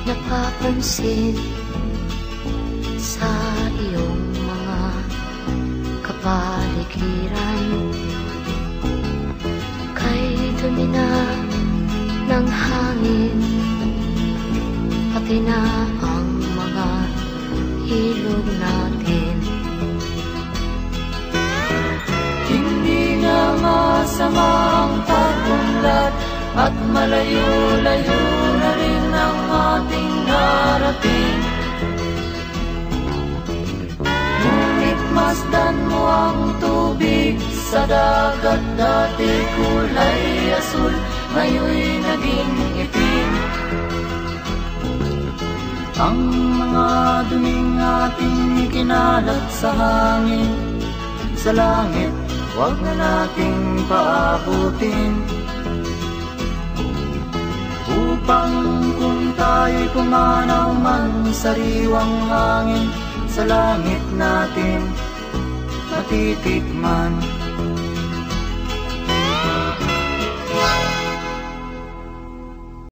napapansin sa iyong mga kapaligiran. Kay dumi na ng hangin, pati na ang mga ilog natin. Hindi nga masama ang pag-unlad, at malayo-layo na rin ang ating narating. Ngunit masdan mo ang tubig sa dagat, dati kulay asul, ngayon'y naging itim. Ang mga duming ating kinalat sa hangin, sa langit, huwag na nating paabutin. Upang kung tayo'y pumanaw man sariwang hangin, sa langit natin matitikman.